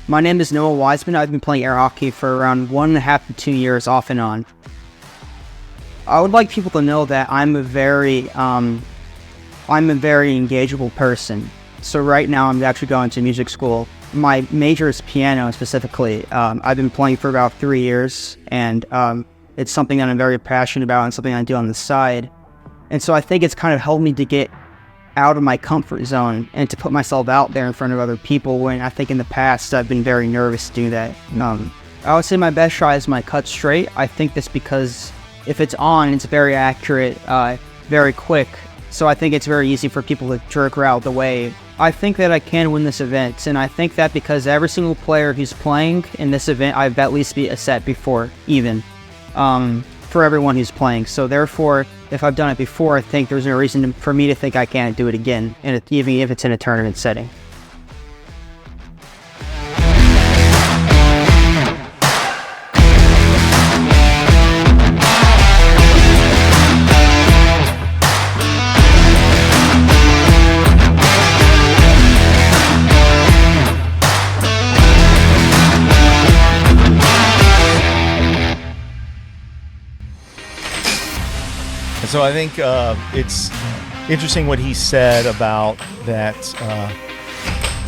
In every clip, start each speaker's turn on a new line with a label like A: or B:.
A: My name is Noah Weissman. I've been playing air hockey for around 1.5 to 2 years off and on. I would like people to know that I'm a very engageable person. So right now I'm actually going to music school. My major is piano specifically. I've been playing for about 3 years, and it's something that I'm very passionate about and something I do on the side. And so I think it's kind of helped me to get out of my comfort zone and to put myself out there in front of other people, when I think in the past I've been very nervous to do that. I would say my best shot is my cut straight. I think that's because if it's on, it's very accurate, very quick. So I think it's very easy for people to jerk her out the way. I think that I can win this event, and I think that because every single player who's playing in this event, I've at least beat a set before, even, for everyone who's playing. So therefore, if I've done it before, I think there's no reason for me to think I can't do it again, and even if it's in a tournament setting.
B: So I think it's interesting what he said about that.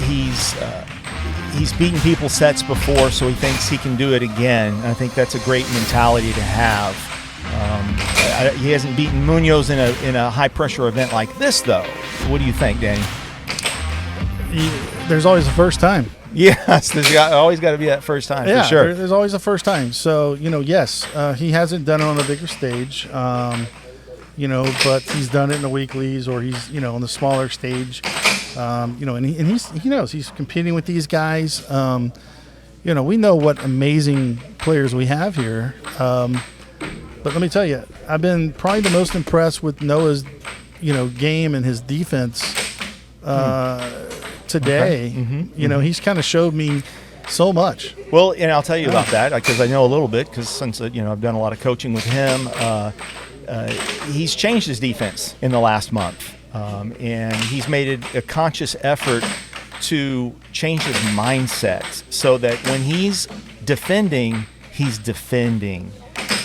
B: He's beaten people sets before, so he thinks he can do it again. I think that's a great mentality to have. He hasn't beaten Munoz in a high pressure event like this, though. What do you think, Danny?
C: There's always a first time.
B: Yes, there's always got to be that first time.
C: Yeah,
B: for sure.
C: There's always a first time. So yes, he hasn't done it on a bigger stage. But he's done it in the weeklies, or he's, on the smaller stage, and he knows he's competing with these guys. We know what amazing players we have here. But let me tell you, I've been probably the most impressed with Noah's, game and his defense today. Okay. Mm-hmm. He's kind of showed me so much.
B: Well, and I'll tell you about that because I know a little bit, because since I've done a lot of coaching with him. He's changed his defense in the last month, and he's made it a conscious effort to change his mindset so that when he's defending, he's defending.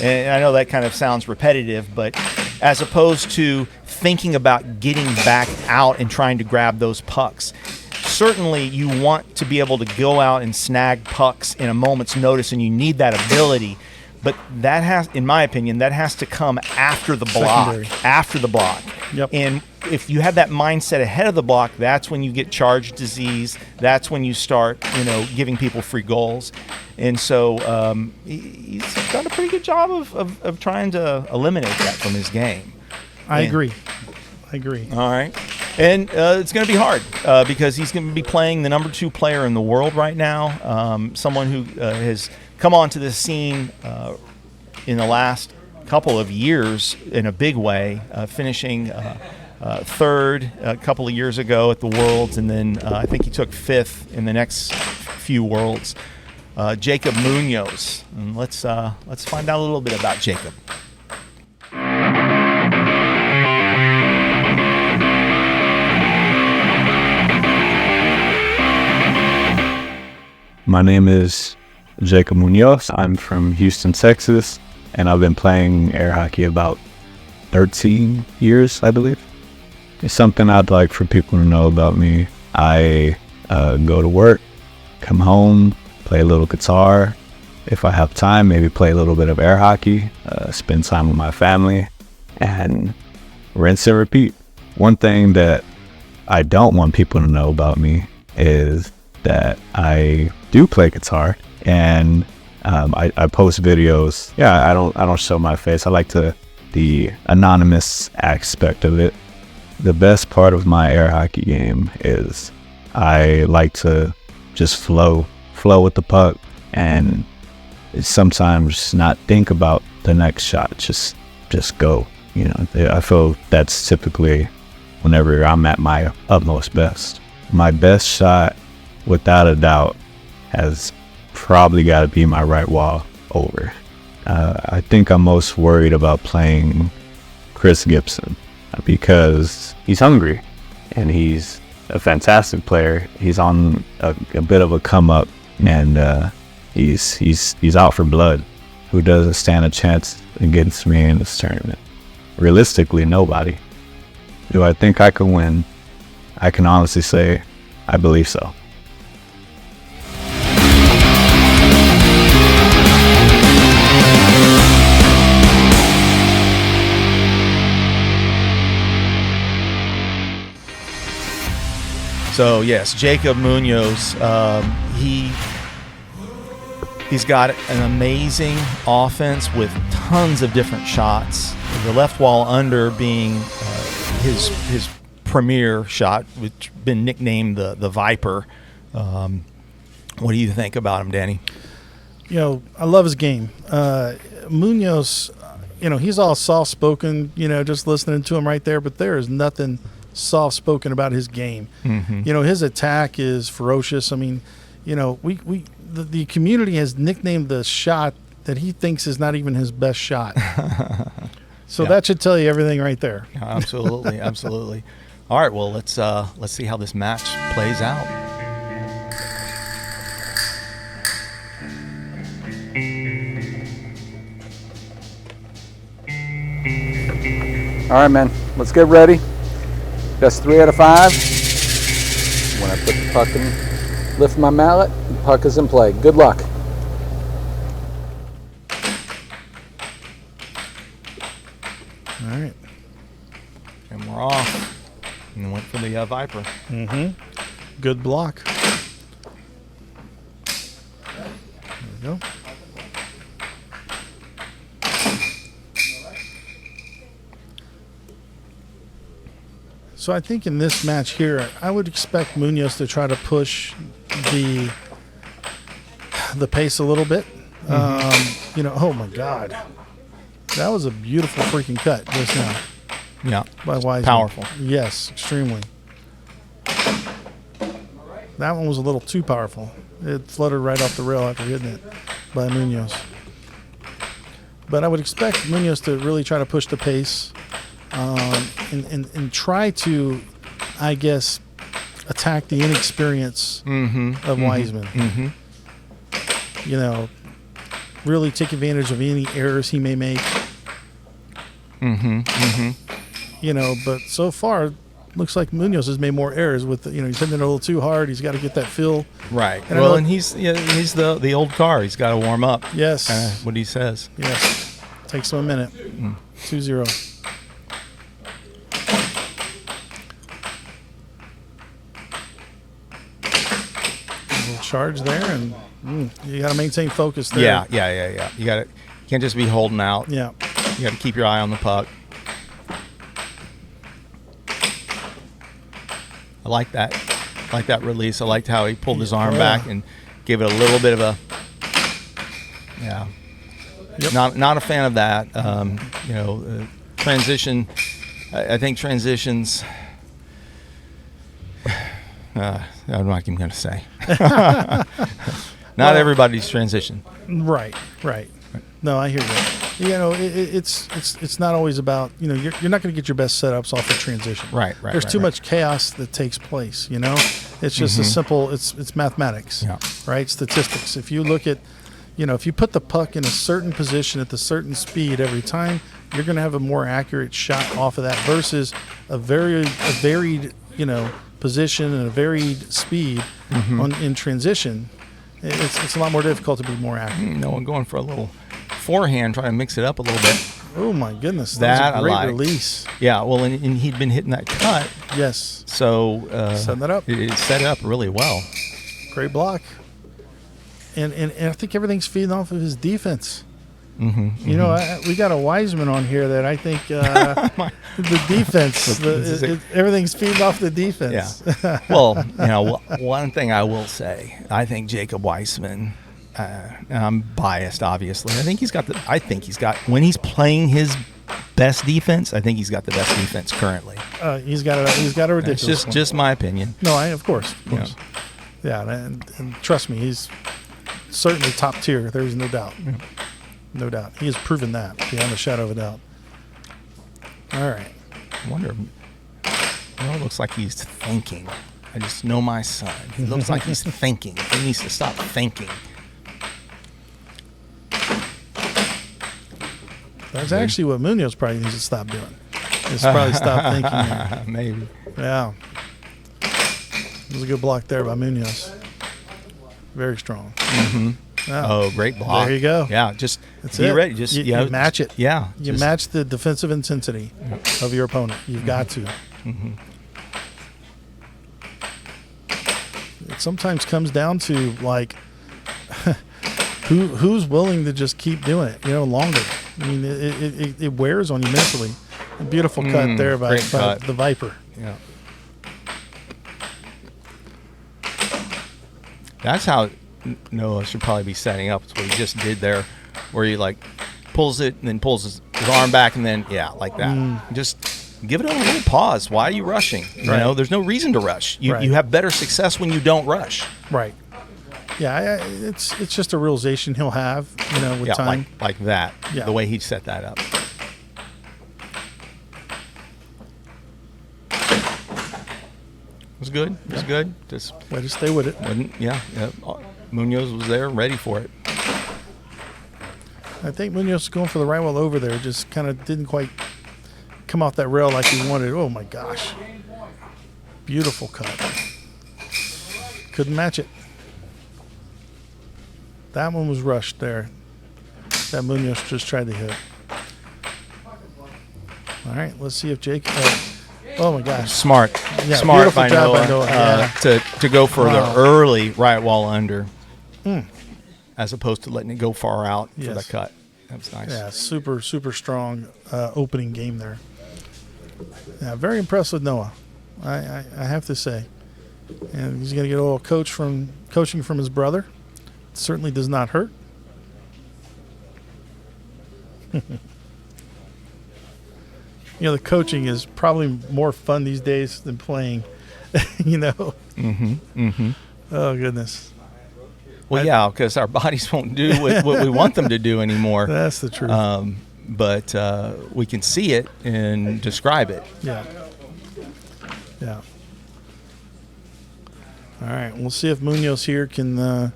B: And I know that kind of sounds repetitive, but as opposed to thinking about getting back out and trying to grab those pucks. Certainly you want to be able to go out and snag pucks in a moment's notice, and you need that ability. But that has, in my opinion, that has to come after the block.
C: Secondary.
B: After the block.
C: Yep.
B: And if you have that mindset ahead of the block, that's when you get charge disease. That's when you start, giving people free goals. And so he's done a pretty good job of trying to eliminate that from his game.
C: I agree.
B: All right. And it's going to be hard because he's going to be playing the number 2 player in the world right now, someone who has come onto the scene in the last couple of years in a big way, finishing third a couple of years ago at the Worlds, and then I think he took 5th in the next few Worlds. Jacob Munoz. And let's find out a little bit about Jacob.
D: My name is Jacob Munoz. I'm from Houston, Texas, and I've been playing air hockey about 13 years, I believe. It's something I'd like for people to know about me. I go to work, come home, play a little guitar. If I have time, maybe play a little bit of air hockey, spend time with my family, and rinse and repeat. One thing that I don't want people to know about me is that I do play guitar, and I post videos. Yeah, I don't show my face. I like the anonymous aspect of it. The best part of my air hockey game is I like to just flow with the puck, and sometimes not think about the next shot. Just go. I feel that's typically whenever I'm at my utmost best. My best shot, without a doubt, has probably got to be my right wall over. I think I'm most worried about playing Chris Gibson because he's hungry and he's a fantastic player. He's on a bit of a come up and he's out for blood. Who doesn't stand a chance against me in this tournament? Realistically, nobody. Do I think I can win? I can honestly say I believe so.
B: So yes, Jacob Munoz, he's got an amazing offense with tons of different shots. The left wall under being his premier shot, which has been nicknamed the Viper. What do you think about him, Danny?
C: You know, I love his game. Munoz, you know, he's all soft-spoken, you know, just listening to him right there, but there is nothing soft-spoken about his game.
B: Mm-hmm.
C: You know, his attack is ferocious. I mean, you know, the community has nicknamed the shot that he thinks is not even his best shot. So
B: Yeah.
C: that should tell you everything right there.
B: Absolutely, absolutely. All right, well, let's see how this match plays out.
E: All right, man, let's get ready. That's 3 out of 5. When I put the puck in, lift my mallet, the puck is in play. Good luck.
C: All right.
B: And we're off. And went for the Viper.
C: Mm-hmm. Good block. There we go. So I think in this match here, I would expect Munoz to try to push the pace a little bit. You know, oh my God, that was a beautiful freaking cut just now
B: Yeah.
C: by Weissman.
B: Powerful.
C: Yes, extremely. That one was a little too powerful. It fluttered right off the rail after hitting it by Munoz. But I would expect Munoz to really try to push the pace. And try to, I guess, attack the inexperience of Weissman.
B: Mm-hmm.
C: You know, really take advantage of any errors he may make.
B: Mm-hmm. Mm-hmm.
C: You know, but so far, looks like Munoz has made more errors with, you know, he's hitting it a little too hard. He's got to get that feel.
B: Right.
C: And
B: Well, and he's the old car. He's got to warm up.
C: Yes.
B: What he says.
C: Yes. Takes him a minute. 2-0. Charge there, and you got to maintain focus there.
B: Yeah. You can't just be holding out.
C: Yeah.
B: You got to keep your eye on the puck. I like that. I like that release. I liked how he pulled his arm back and gave it a little bit of a. Yeah.
C: Yep.
B: Not a fan of that. You know, transition. I think transitions. I'm not even going to say. Not everybody's transition.
C: Right. No, I hear you. You know, it's not always about, you know, you're not going to get your best setups off of transition.
B: Right.
C: There's too much chaos that takes place, you know? It's just a simple, it's mathematics, right? Statistics. If you look at, you know, if you put the puck in a certain position at the certain speed every time, you're going to have a more accurate shot off of that versus a varied, you know, position and a varied speed in transition. It's a lot more difficult to be more accurate.
B: No one going for a little forehand, trying to mix it up a little bit.
C: Oh my goodness,
B: That
C: was a great
B: I like.
C: release.
B: Yeah, well, and he'd been hitting that cut,
C: Yes,
B: so
C: Setting that up.
B: It set it up really well.
C: great block. And I think everything's feeding off of his defense. You know, we got a Weissman on here that I think the defense, everything's feeding off the defense.
B: Yeah. Well, you know, one thing I will say, I think Jacob Weissman, and I'm biased, obviously. I think he's got when he's playing his best defense, I think he's got the best defense currently.
C: He's got a ridiculous.
B: It's just my opinion.
C: No, of course. Yeah, and trust me, he's certainly top tier. There's no doubt. No doubt. He has proven that beyond a shadow of a doubt. All right.
B: I wonder. Well, it looks like he's thinking I just know my son. He looks like he's thinking. He needs to stop thinking.
C: That's actually what Munoz probably needs to stop doing. Is probably stop thinking there.
B: Maybe.
C: Yeah. It was a good block there by Munoz. Very strong.
B: Mm-hmm.
C: Yeah.
B: Oh, great block.
C: There you go.
B: Yeah, just
C: That's
B: be
C: it.
B: ready. Just
C: you match it.
B: Yeah.
C: You match the defensive intensity of your opponent. You've got to.
B: Mm-hmm.
C: It sometimes comes down to like who's willing to just keep doing it, longer. I mean, it wears on you mentally. A beautiful cut there by the Viper.
B: Yeah. That's how Noah should probably be setting up. It's what he just did there, where he like pulls it and then pulls his arm back and then like that. Just give it a little pause. Why are you rushing? You know, there's no reason to rush. You have better success when you don't rush.
C: Right. Yeah, it's just a realization he'll have, with time.
B: Like that.
C: Yeah.
B: The way he set that up. It was good. It was good. Just
C: way to stay with it.
B: Munoz was there, ready for it.
C: I think Munoz was going for the right wall over there. Just kind of didn't quite come off that rail like he wanted. Oh my gosh! Beautiful cut. Couldn't match it. That one was rushed there. That Munoz just tried to hit. All right, let's see if Jake. Oh my gosh!
B: Smart by Noah, to go for the early right wall under, as opposed to letting it go far out for the cut. That was nice.
C: Yeah, super strong opening game there. Yeah, very impressed with Noah. I have to say, and he's going to get a little coaching from his brother. It certainly does not hurt. The coaching is probably more fun these days than playing,
B: Mm-hmm. Mm-hmm.
C: Oh, goodness.
B: Well, because our bodies won't do what we want them to do anymore.
C: That's the truth.
B: But we can see it and describe it.
C: Yeah. Yeah. All right. We'll see if Munoz here can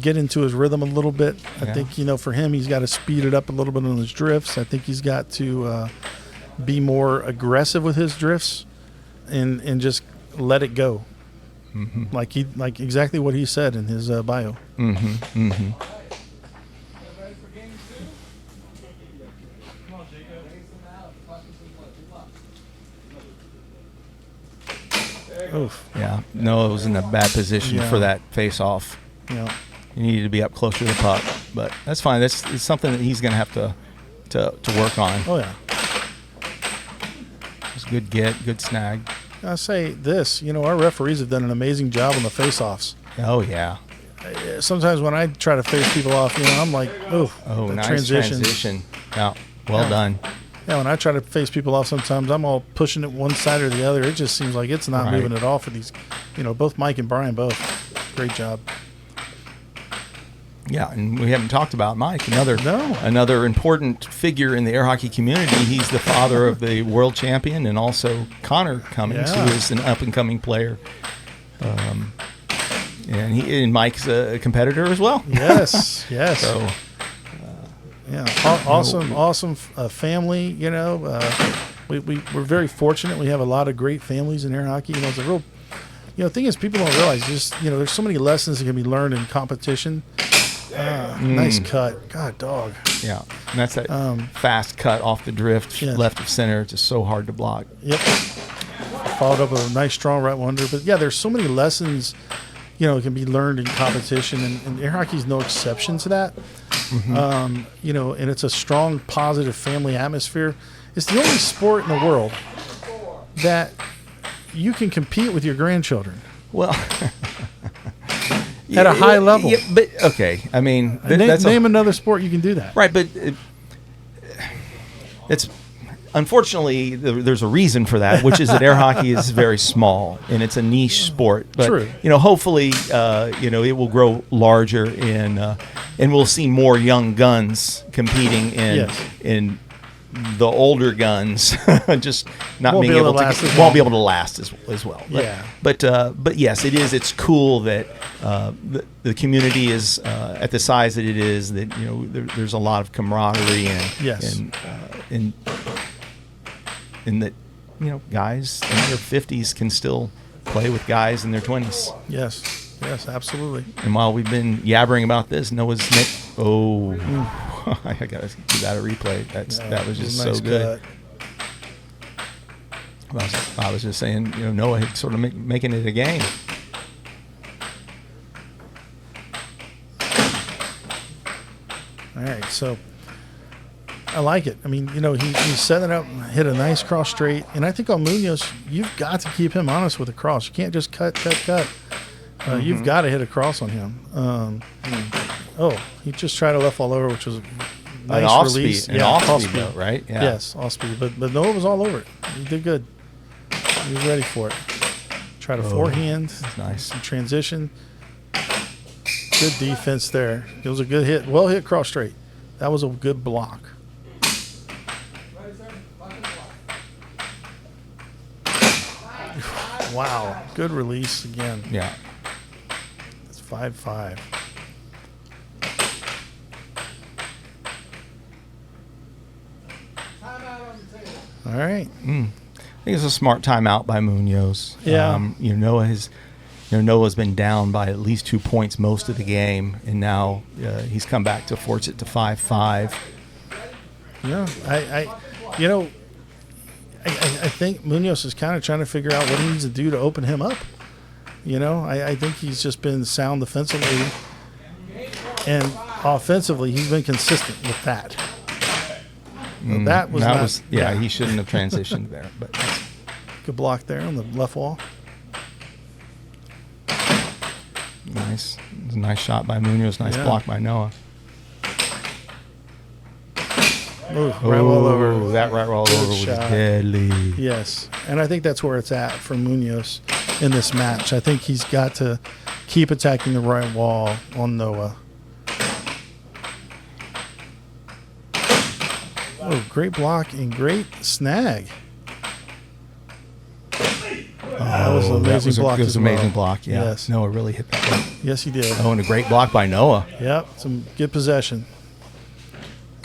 C: get into his rhythm a little bit. I think, for him, he's got to speed it up a little bit on his drifts. I think he's got to be more aggressive with his drifts and just let it go. Mm-hmm. Like exactly what he said in his bio.
B: Mm-hmm. Mm-hmm.
C: Oof.
B: Yeah. Noah was in a bad position for that face-off.
C: Yeah.
B: He needed to be up closer to the puck, but that's fine. It's something that he's going to have to work on.
C: Oh yeah.
B: It's a good snag.
C: I say this, our referees have done an amazing job on the face-offs.
B: Oh yeah.
C: Sometimes when I try to face people off, I'm like, oh,
B: nice
C: transition.
B: Yeah, well done.
C: Yeah, when I try to face people off, sometimes I'm all pushing it one side or the other. It just seems like it's not moving at all for these, both Mike and Brian both. Great job.
B: Yeah, and we haven't talked about Mike, another important figure in the air hockey community. He's the father of the world champion and also Connor Cummings, who is an up-and-coming player. And Mike's a competitor as well.
C: Yes.
B: So,
C: awesome family. We're very fortunate. We have a lot of great families in air hockey. It's a real, thing is people don't realize there's so many lessons that can be learned in competition. Nice cut. God, dog.
B: Yeah, and that's that fast cut off the drift, left of center. It's just so hard to block.
C: Yep. Followed up with a nice strong right wonder. But there's so many lessons, can be learned in competition, and air hockey is no exception to that. Mm-hmm. And it's a strong, positive family atmosphere. It's the only sport in the world that you can compete with your grandchildren.
B: Well.
C: At a high level.
B: Yeah, but okay, I mean,
C: name another sport you can do that.
B: Right, but it's unfortunately there's a reason for that, which is that air hockey is very small and it's a niche sport. But
C: true.
B: Hopefully, it will grow larger and we'll see more young guns competing in the older guns just not
C: Won't
B: being
C: be able
B: able
C: to
B: to
C: last as
B: won't
C: long.
B: be able to last as well.
C: Yeah.
B: But yes, it's cool that the community is at the size that it is. That there's a lot of camaraderie
C: Yes.
B: and that guys in their 50s can still play with guys in their 20s.
C: Yes, absolutely.
B: And while we've been yabbering about this, Noah's I gotta give that a replay. That was just
C: nice
B: so good.
C: cut.
B: I was just saying, Noah had sort of making it a game.
C: All right, so I like it. I mean, he's setting it up, hit a nice cross straight, and I think on Munoz, you've got to keep him honest with the cross. You can't just cut. You've got to hit a cross on him. Oh, he just tried a left fall over, which was a nice
B: off
C: release.
B: Speed, off speed, though, right? Yeah.
C: Yes, off speed. But Noah was all over it. He did good. He was ready for it. Tried a forehand.
B: Nice.
C: Some transition. Good defense there. It was a good hit. Well hit cross straight. That was a good block. Wow. Good release again.
B: Yeah.
C: It's 5-5. All right.
B: I think it's a smart timeout by Munoz.
C: Yeah.
B: Noah's been down by at least 2 points most of the game, and now he's come back to force it to 5-5.
C: Yeah, I think Munoz is kind of trying to figure out what he needs to do to open him up. I think he's just been sound defensively, and offensively he's been consistent with that.
B: He shouldn't have transitioned there, but
C: good block there on the left wall.
B: nice. It was a nice shot by Munoz. Nice block by Noah.
C: Right wall over.
B: That right wall over was
C: shot.
B: deadly.
C: Yes, and I think that's where it's at for Munoz in this match. I think he's got to keep attacking the right wall on Noah. Oh, great block and great snag. That was an amazing block.
B: It was an amazing block, yeah.
C: Yes.
B: Noah really hit that one.
C: Yes, he did.
B: Oh, and a great block by Noah.
C: Yep, some good possession.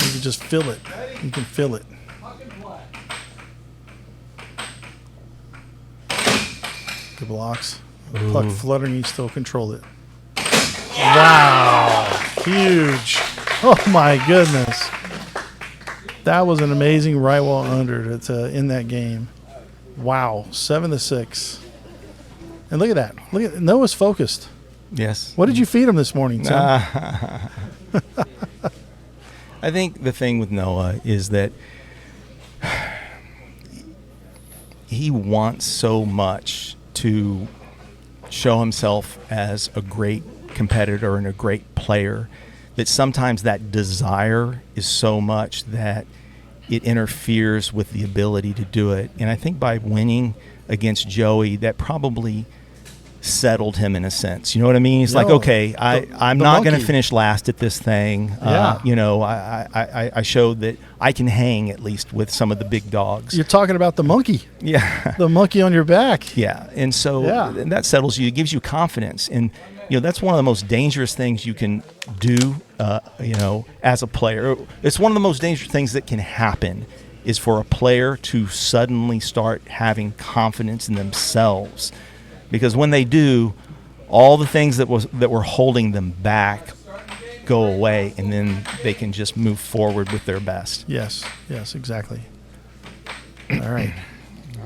C: You can just feel it. You can feel it. Good blocks. Puck fluttering, you still control it. Wow. Huge. Oh, my goodness. That was an amazing right wall under to end that game. Wow. 7-6. And look at that. Look at Noah's focused.
B: Yes.
C: What did you feed him this morning, Tim?
B: I think the thing with Noah is that he wants so much to show himself as a great competitor and a great player that sometimes that desire is so much that it interferes with the ability to do it. And I think by winning against Joey, that probably settled him in a sense. You know what I mean? He's like, okay, I'm not going to finish last at this thing.
C: Yeah.
B: I showed that I can hang at least with some of the big dogs.
C: You're talking about the monkey.
B: Yeah.
C: The monkey on your back.
B: Yeah. And so and that settles you. It gives you confidence. And, that's one of the most dangerous things you can do, as a player. It's one of the most dangerous things that can happen is for a player to suddenly start having confidence in themselves. Because when they do, all the things that were holding them back go away, and then they can just move forward with their best.
C: Yes, exactly. All right.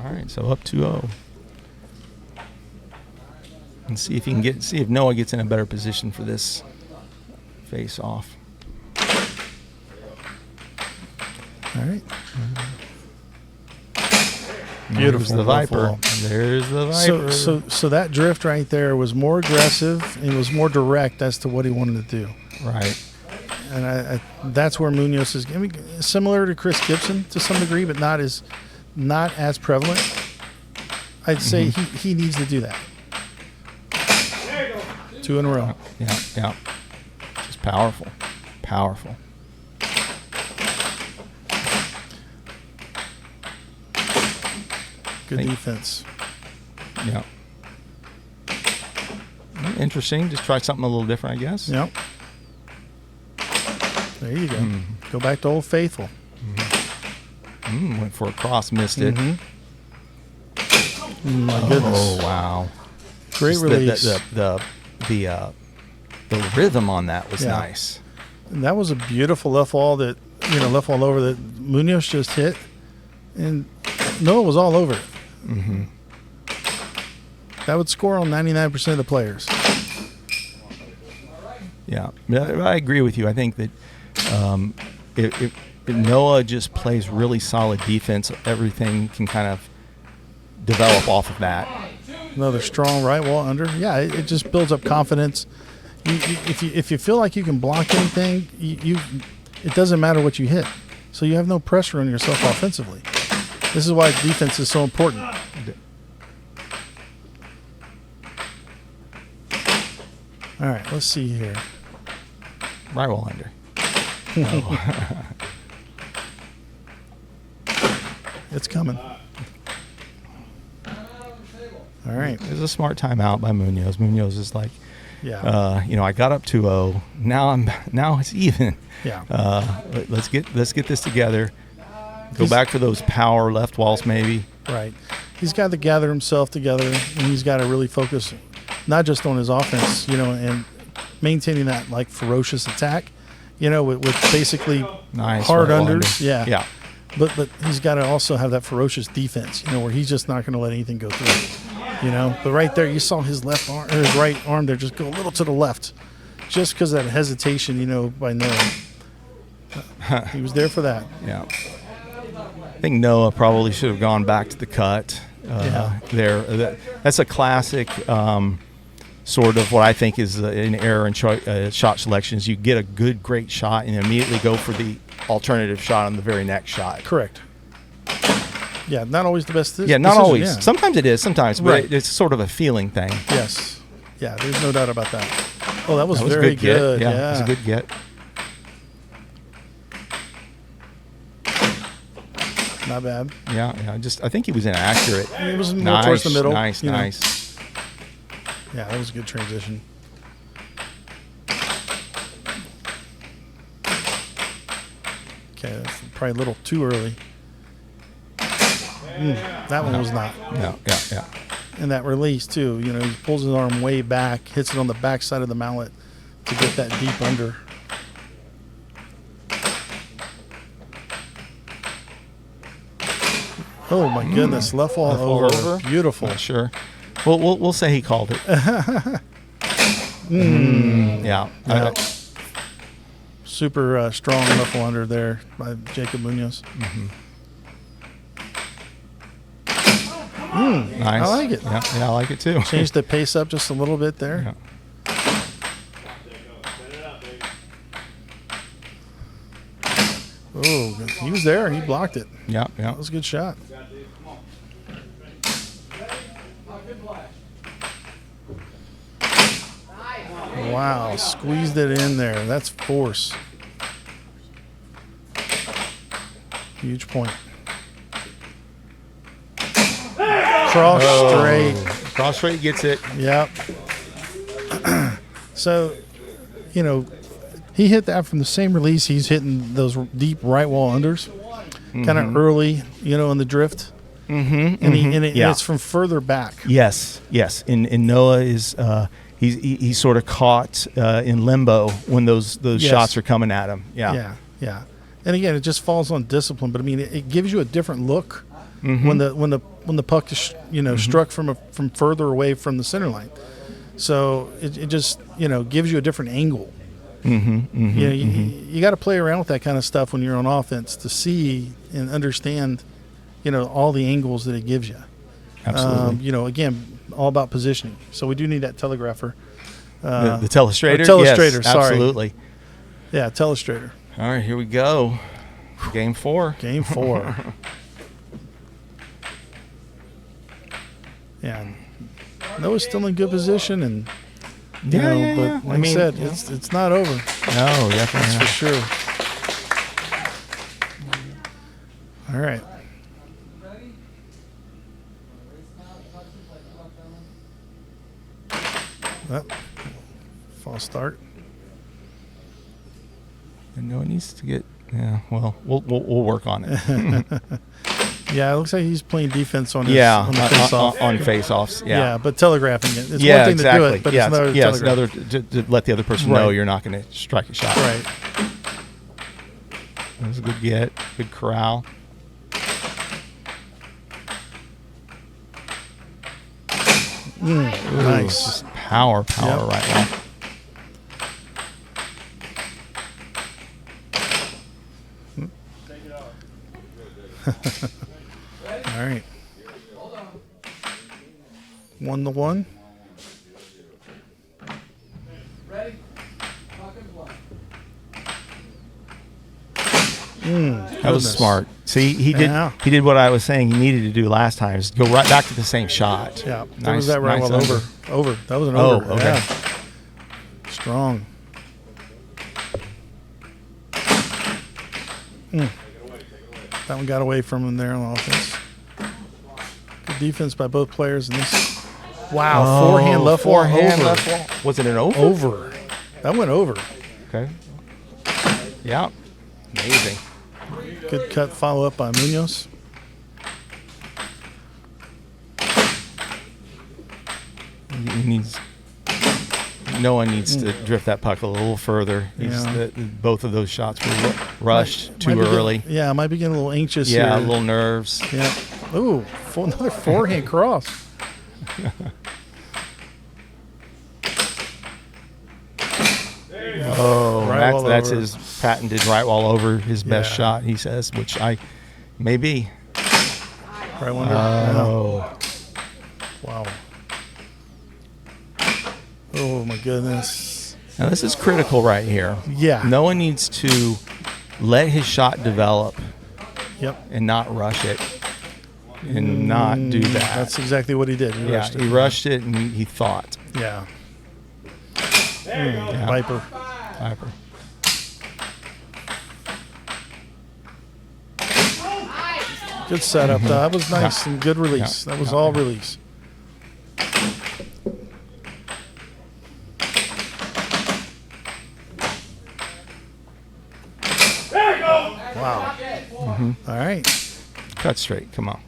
B: All right, so up 2-0. And see if Noah gets in a better position for this face off.
C: All right.
B: Beautiful. There's the Viper. There's the Viper.
C: So that drift right there was more aggressive and was more direct as to what he wanted to do.
B: Right.
C: And I that's where Munoz is. Similar to Chris Gibson to some degree, but not as prevalent. I'd say he needs to do that. 2 in a row.
B: Yeah. Just powerful.
C: Good defense.
B: Yeah. Interesting. Just try something a little different, I guess.
C: Yep. There you go. Go back to Old Faithful.
B: Went for a cross, missed it.
C: My goodness.
B: Oh, wow.
C: Great
B: Just
C: release.
B: The rhythm on that was nice.
C: And that was a beautiful left wall that, left wall over that Munoz just hit. And Noah was all over it. That would score on 99% of the players.
B: Yeah, I agree with you. I think that if Noah just plays really solid defense, everything can kind of develop off of that.
C: Another strong right wall under. Yeah, it just builds up confidence. If you feel like you can block anything, it doesn't matter what you hit. So you have no pressure on yourself offensively. This is why defense is so important. All right, let's see here.
B: Right wall under.
C: It's coming. All right.
B: It was a smart timeout by Munoz. Munoz is like,
C: Yeah.
B: I got up 2-0. Now it's even.
C: Yeah.
B: Let's get this together. Go back for those power left walls, maybe.
C: Right. He's got to gather himself together, and he's got to really focus not just on his offense, and maintaining that like ferocious attack, with basically
B: Nice
C: hard
B: right wall
C: unders.
B: under. Yeah.
C: But he's got to also have that ferocious defense, where he's just not going to let anything go through. But right there, you saw his left arm, or his right arm there just go a little to the left, just because of that hesitation, by Noah. He was there for that.
B: Yeah. I think Noah probably should have gone back to the cut. That's a classic sort of what I think is an error in shot selection is you get a great shot and immediately go for the alternative shot on the very next shot.
C: Correct. Yeah, not always the best
B: Yeah, not
C: decision,
B: always.
C: yeah.
B: Sometimes it is, but
C: Right.
B: it's sort of a feeling thing.
C: Yes. Yeah, there's no doubt about that. Oh, that was
B: That was
C: very
B: a good get.
C: good.
B: Yeah,
C: Yeah.
B: it was a good get.
C: Not bad.
B: Yeah. I think he was inaccurate.
C: It was more towards the middle.
B: Nice.
C: Yeah, that was a good transition. Okay, that's probably a little too early. That one was not.
B: Yeah.
C: And that release, too. He pulls his arm way back, hits it on the back side of the mallet to get that deep under. Oh, my goodness. Left wall
B: Left wall
C: over.
B: over?
C: Beautiful.
B: Not sure. We'll say he called it. Yeah.
C: Super strong left wall under there by Jacob Munoz.
B: Nice.
C: I like it.
B: Yeah, I like it too.
C: Changed the pace up just a little bit there.
B: Yeah.
C: Oh, he was there. He blocked it.
B: Yeah.
C: That was a good shot. Wow, squeezed it in there. That's force. Huge point. Cross straight.
B: Cross straight gets it.
C: Yep. So, he hit that from the same release. He's hitting those deep right wall unders, kind of early, in the drift. And it's from further back.
B: Yes. And Noah is he's sort of caught in limbo when those shots are coming at him. Yeah.
C: And again, it just falls on discipline. But I mean, it gives you a different look when the puck is struck from further away from the center line. So it just gives you a different angle. You got to play around with that kind of stuff when you're on offense to see and understand all the angles that it gives you.
B: Absolutely.
C: Again, all about positioning. So we do need that telegrapher.
B: The telestrator?
C: Telestrator,
B: yes,
C: sorry.
B: Absolutely.
C: Yeah, telestrator.
B: All right, here we go. Game 4.
C: Game 4. Yeah. Noah's still in good position, and but like I said, it's not over.
B: No, definitely
C: That's
B: not.
C: for sure. All right. False start.
B: And no one needs to get. Yeah. Well, we'll work on it.
C: Yeah, it looks like he's playing defense on his,
B: Yeah,
C: on the face-off.
B: on face-offs.
C: Yeah, but telegraphing it. It's
B: Yeah,
C: one thing
B: exactly.
C: to do it, but
B: yeah,
C: it's another
B: it's
C: telegraph.
B: another to let the other person know you're not going to strike a shot.
C: Right.
B: That was a good get. Good corral. Ooh,
C: Nice.
B: Just power
C: Yep.
B: right now.
C: All right. 1-1.
B: That was smart. See, he did.
C: Yeah.
B: He did what I was saying he needed to do last time. Is go right back to the same shot.
C: Yeah. That
B: Nice,
C: was that right
B: nice
C: well
B: under.
C: over. That was an
B: Oh,
C: over.
B: okay.
C: Yeah. Strong. That one got away from him there on offense. Good defense by both players in this. Wow, forehand left wall
B: Forehand
C: over.
B: left wall. Was it an over?
C: Over. That went over.
B: Okay. Yeah. Amazing.
C: Good cut follow up by Munoz.
B: He needs. No one needs to drift that puck a little further.
C: Yeah.
B: Both of those shots were rushed
C: Might
B: too
C: be
B: early.
C: Getting, might be getting a little anxious
B: Yeah,
C: here.
B: a little nerves.
C: Yeah. Ooh, another forehand cross.
B: Oh,
C: Right wall
B: that's
C: over.
B: his patented right wall over, his best
C: Yeah.
B: shot, he says, which I may be.
C: Right one.
B: Oh,
C: Wow. Oh my goodness.
B: now this is critical right here.
C: Yeah.
B: No one needs to let his shot develop
C: Yep.
B: and not rush it and not do that.
C: That's exactly what he did. He rushed it.
B: He rushed it and he thought.
C: Yeah.
B: Yeah.
C: Viper.
B: Viper.
C: Good setup. That was nice and good release.
B: Yeah.
C: That was all release. Wow. All right.
B: Cut straight. Come on.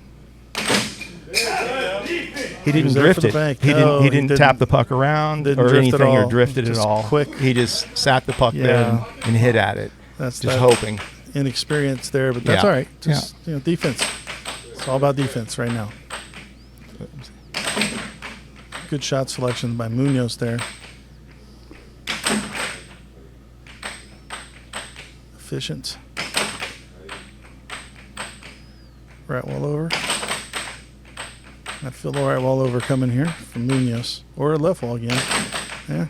B: He
C: was
B: didn't
C: there
B: drift
C: for the
B: it.
C: bank.
B: He
C: No, he
B: didn't
C: didn't.
B: tap the puck around
C: Didn't
B: or
C: drift at
B: anything or
C: all.
B: drifted
C: Just
B: at all.
C: quick.
B: He just sat the puck there
C: Yeah.
B: and hit at it.
C: That's
B: Just
C: that
B: hoping.
C: inexperience there, but that's
B: Yeah.
C: all right. Just defense. It's all about defense right now. Good shot selection by Munoz there. Efficient. Right wall over. I feel the right wall over coming here from Munoz. Or left wall again. Yeah.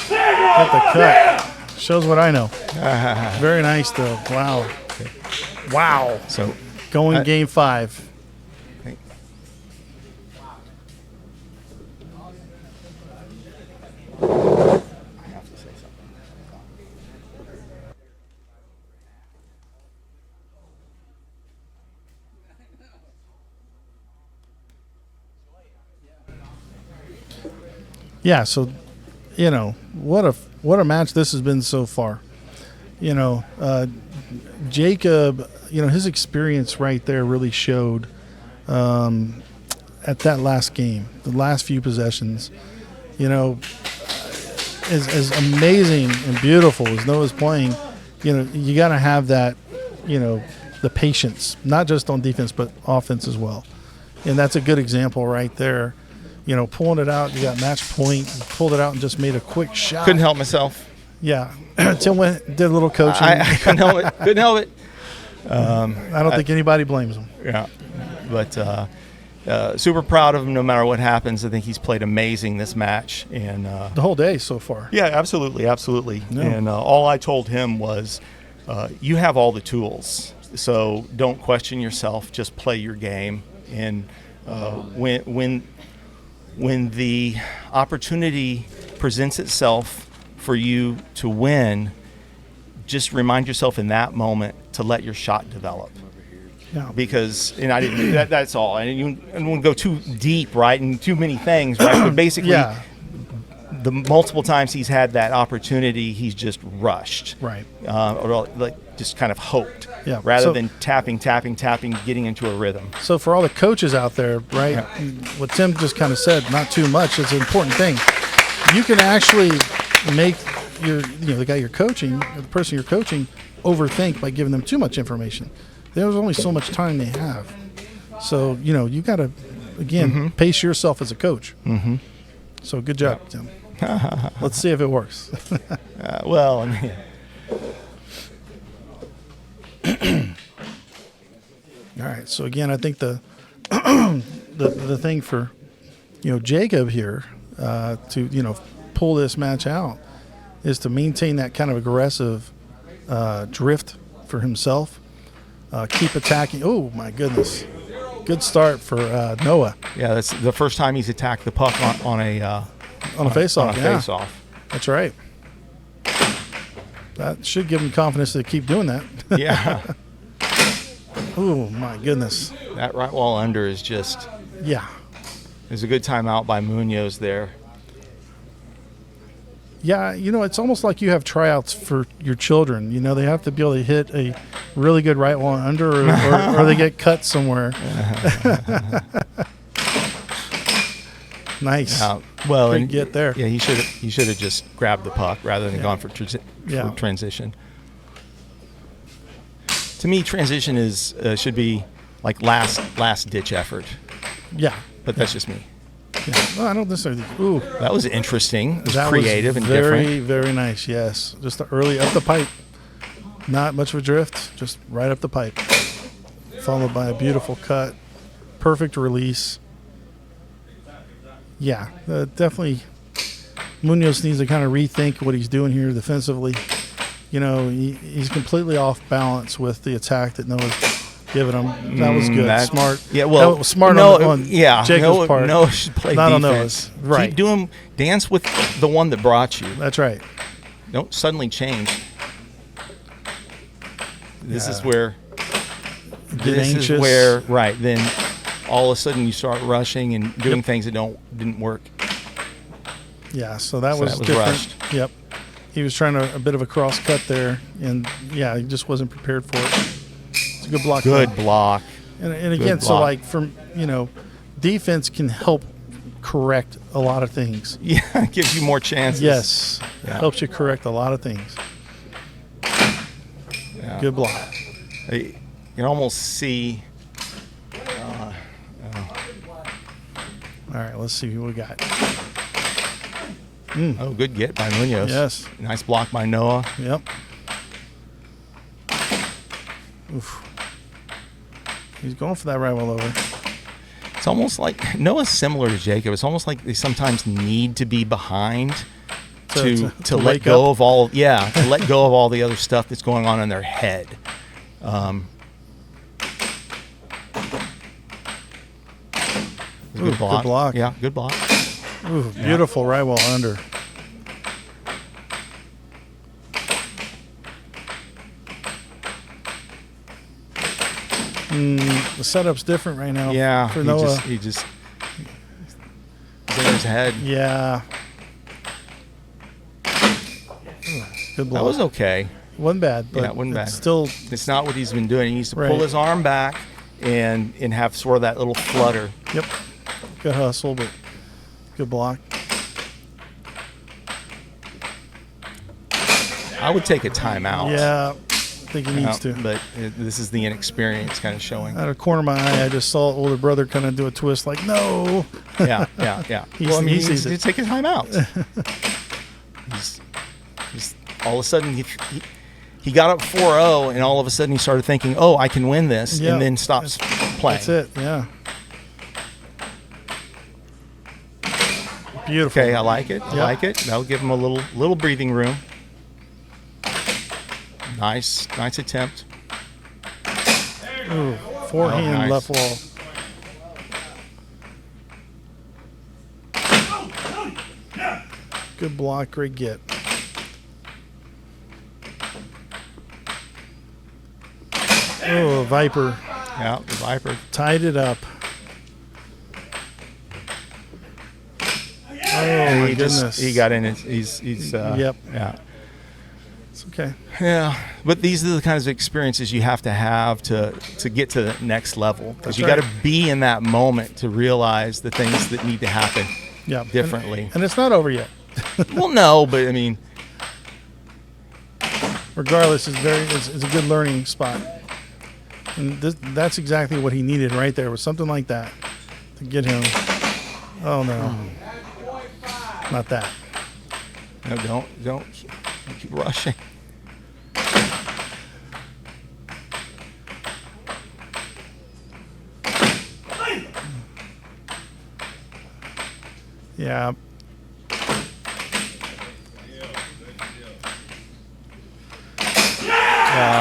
C: Got the cut. Shows what I know. Very nice though. Wow. Wow.
B: So
C: Going game 5.
B: okay.
C: Yeah, so what a match this has been so far. Jacob, his experience right there really showed at that last game, the last few possessions. As amazing and beautiful as Noah's playing, you got to have that, the patience, not just on defense but offense as well. And that's a good example right there. Pulling it out, you got match point, you pulled it out and just made a quick shot.
B: Couldn't help myself.
C: Yeah. Tim did a little coaching.
B: I couldn't help it. Couldn't help it.
C: I don't think anybody blames him.
B: Yeah. But super proud of him no matter what happens. I think he's played amazing this match. And
C: The whole day so far.
B: yeah, absolutely. Absolutely.
C: Yeah.
B: And all I told him was you have all the tools. So don't question yourself. Just play your game. And when the opportunity presents itself for you to win, just remind yourself in that moment to let your shot develop.
C: Yeah.
B: because I didn't do that. That's all. I didn't want to go too deep, right, and too many things, right. But basically, the multiple times he's had that opportunity, he's just rushed,
C: Right.
B: Or like just kind of hoped,
C: Yeah.
B: rather
C: So-
B: than tapping, getting into a rhythm.
C: So for all the coaches out there, right, what Tim just kind of said, not too much, it's an important thing. You can actually make the guy you're coaching, or the person you're coaching, overthink by giving them too much information. There's only so much time they have. So, you got to, again, pace yourself as a coach. Mm-hmm. So good job, Tim. Let's see if it works.
B: Well, I mean,
C: All right. So again, I think the thing for Jacob here to pull this match out is to maintain that kind of aggressive drift for himself. Keep attacking. Oh my goodness! Good start for Noah
B: yeah, that's the first time he's attacked the puck on a
C: faceoff. Yeah,
B: face-off.
C: that's right. That should give him confidence to keep doing that.
B: Yeah,
C: Oh my goodness!
B: that right wall under is just.
C: Yeah.
B: There's a good timeout by Munoz there.
C: Yeah, it's almost like you have tryouts for your children. They have to be able to hit a really good right wall under, or they get cut somewhere. Nice.
B: Well,
C: Good
B: and
C: get there.
B: Yeah, he should have just grabbed the puck rather than gone for transition. To me, transition is should be like last ditch effort,
C: Yeah.
B: but that's just me.
C: Yeah. Well, I don't necessarily. Ooh,
B: That was interesting. It was
C: that
B: creative
C: was
B: and
C: very,
B: different.
C: very nice. Yes, just the early up the pipe. Not much of a drift, just right up the pipe. Followed by a beautiful cut, perfect release. Yeah, definitely. Munoz needs to kind of rethink what he's doing here defensively. He's completely off balance with the attack that Noah's giving him. That was good, smart.
B: Yeah, well,
C: that was smart on Jacob's part.
B: Noah should play
C: Not on
B: defense.
C: Noah's. Right.
B: Keep doing dance with the one that brought you.
C: That's right.
B: Don't suddenly change. This is
C: Yeah.
B: where.
C: Get anxious.
B: Is where then all of a sudden you start rushing and doing things that didn't work.
C: Yeah, so that
B: So
C: was
B: that was
C: different.
B: rushed.
C: Yep. He was trying a bit of a cross cut there, and he just wasn't prepared for it. It's a good block.
B: Good
C: though.
B: block.
C: And again,
B: Good
C: so
B: block.
C: like defense can help correct a lot of things.
B: Yeah, it gives you more chances.
C: Yes,
B: Yeah.
C: helps you correct a lot of things.
B: Yeah.
C: Good block.
B: You can almost see.
C: All right, let's see who we got.
B: Oh, good get by Munoz.
C: Yes.
B: Nice block by Noah.
C: Yep. Oof. He's going for that right wall over.
B: It's almost like Noah's similar to Jacob. It's almost like they sometimes need to be behind to let
C: wake
B: go
C: up.
B: of all. Yeah, to let go of all the other stuff that's going on in their head.
C: Ooh, good block.
B: Yeah, good block.
C: Ooh, beautiful right wall under. The setup's different right now.
B: Yeah,
C: for Noah.
B: he just he's in his head.
C: Yeah. Good block.
B: That was okay.
C: Wasn't bad, but
B: Yeah, it wasn't bad.
C: Still,
B: It's not what he's been doing. He needs to
C: Right.
B: pull his arm back and have sort of that little flutter.
C: yep. Good hustle, but good block.
B: I would take a timeout.
C: Yeah, I think he needs to.
B: But this is the inexperience kind of showing.
C: Out of the corner of my eye, I just saw older brother kind of do a twist like, no.
B: Yeah.
C: He
B: Well, I mean,
C: sees
B: he needs
C: it.
B: to take a timeout. he's all of a sudden he got up 4-0, and all of a sudden he started thinking, "Oh, I can win this,"
C: Yeah.
B: and then stops playing.
C: That's it, yeah. Beautiful.
B: Okay, I like it. I
C: Yep.
B: like it. That'll give him a little breathing room. Nice attempt.
C: Ooh, forehand
B: nice.
C: left wall. Good block, great get. Oh, Viper.
B: Yeah, the Viper.
C: Tied it up. Oh my goodness.
B: He got in it. He's
C: Yep.
B: Yeah.
C: It's okay.
B: Yeah, but these are the kinds of experiences you have to get to the next level, because
C: That's
B: you
C: right.
B: got to be in that moment to realize the things that need to happen
C: Yeah.
B: differently.
C: And it's not over yet.
B: Well, no, but I mean,
C: Regardless, it's a good learning spot. And that's exactly what he needed right there, was something like that to get him. Oh no. Not that.
B: no, don't keep rushing.
C: Yeah.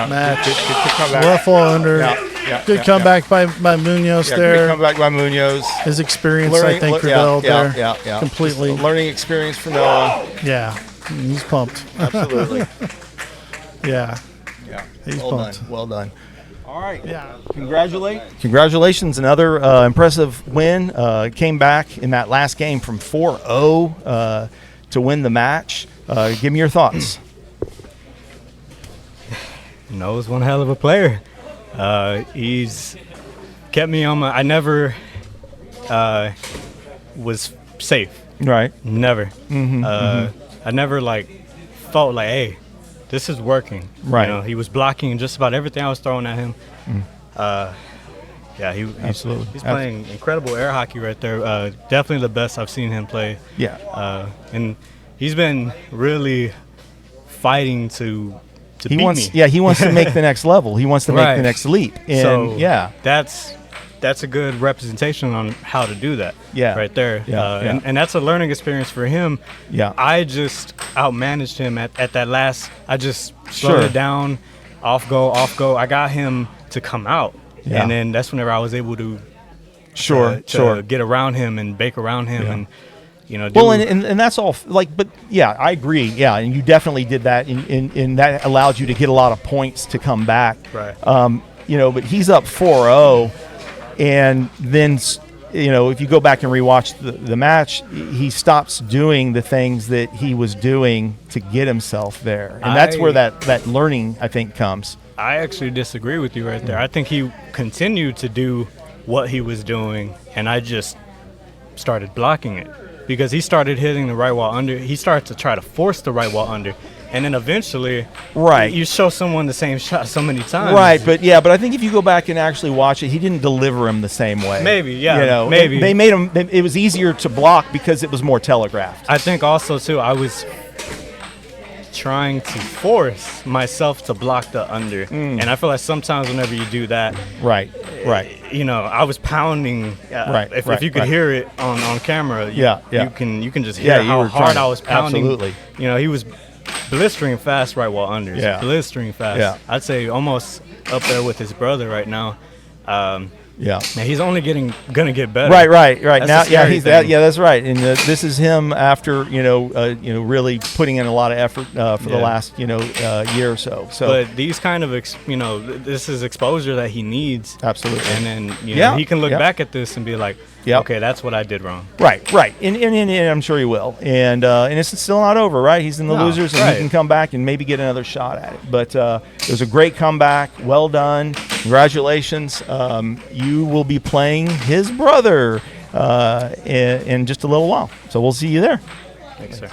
C: Match.
B: Good comeback.
C: Ruffle under.
B: Yeah,
C: Good comeback by Munoz
B: Yeah,
C: there.
B: good comeback by Munoz.
C: His experience, I think,
B: yeah,
C: prevailed there.
B: Yeah.
C: Completely.
B: Just a learning experience for Noah.
C: Yeah. He's pumped.
B: Absolutely.
C: Yeah.
B: Yeah.
C: He's
B: well
C: pumped.
B: done. Well done. All right.
C: Yeah.
B: Congratulations. Another impressive win. Came back in that last game from 4-0 to win the match. Give me your thoughts.
F: Noah's one hell of a player. He's kept me on my. I never was safe.
B: Right.
F: Never. I never felt like, hey, this is working.
B: Right.
F: You know, he was blocking just about everything I was throwing at him. Yeah,
B: Absolutely.
F: He's playing incredible air hockey right there. Definitely the best I've seen him play.
B: Yeah.
F: And he's been really fighting to
B: He
F: beat
B: wants.
F: me.
B: Yeah. He wants to make the next level. He wants to make
F: Right.
B: the next leap. And
F: So
B: yeah.
F: that's a good representation on how to do that.
B: Yeah.
F: Right there.
B: Yeah.
F: And that's a learning experience for him.
B: Yeah.
F: I just outmanaged him at that last. I just slowed
B: Sure.
F: it down, off go. I got him to come out,
B: Yeah.
F: and then that's whenever I was able to
B: Sure.
F: to get around him and bake around him,
B: Yeah.
F: and do,
B: Well, and that's all. But yeah, I agree. Yeah, and you definitely did that, and that allowed you to get a lot of points to come back.
F: Right.
B: But he's up 4-0, and then if you go back and rewatch the match, he stops doing the things that he was doing to get himself there, and that's where that learning, I think, comes.
F: I actually disagree with you right there. I think he continued to do what he was doing, and I just started blocking it because he started hitting the right wall under. He started to try to force the right wall under, and then eventually,
B: Right.
F: you show someone the same shot so many times.
B: Right, but I think if you go back and actually watch it, he didn't deliver him the same way.
F: Maybe, yeah, maybe.
B: They made him. It was easier to block because it was more telegraphed.
F: I think also too, I was trying to force myself to block the under, and I feel like sometimes whenever you do that,
B: Right.
F: I was pounding.
B: Right,
F: If you could hear it on camera,
B: Yeah.
F: you can just
B: Yeah,
F: hear
B: you
F: how
B: were
F: hard
B: trying-
F: I was pounding.
B: absolutely.
F: He was blistering fast right wall unders.
B: Yeah.
F: Blistering fast.
B: Yeah.
F: I'd say almost up there with his brother right now.
B: Yeah.
F: And he's only gonna get better.
B: Right.
F: That's
B: Now,
F: the scary
B: he's that.
F: thing.
B: Yeah, that's right. And this is him after really putting in a lot of effort for the
F: Yeah.
B: last year or so. So
F: But these kind of this is exposure that he needs.
B: absolutely.
F: And then
B: Yeah,
F: he can look
B: yeah.
F: back at this and be like,
B: Yep.
F: okay, that's what I did wrong.
B: Right, and I'm sure he will. And it's still not over, right? He's in the
F: No,
B: losers, and
F: right.
B: he can come back and maybe get another shot at it. But it was a great comeback. Well done. Congratulations. You will be playing his brother in just a little while. So we'll see you there.
F: Thanks, sir.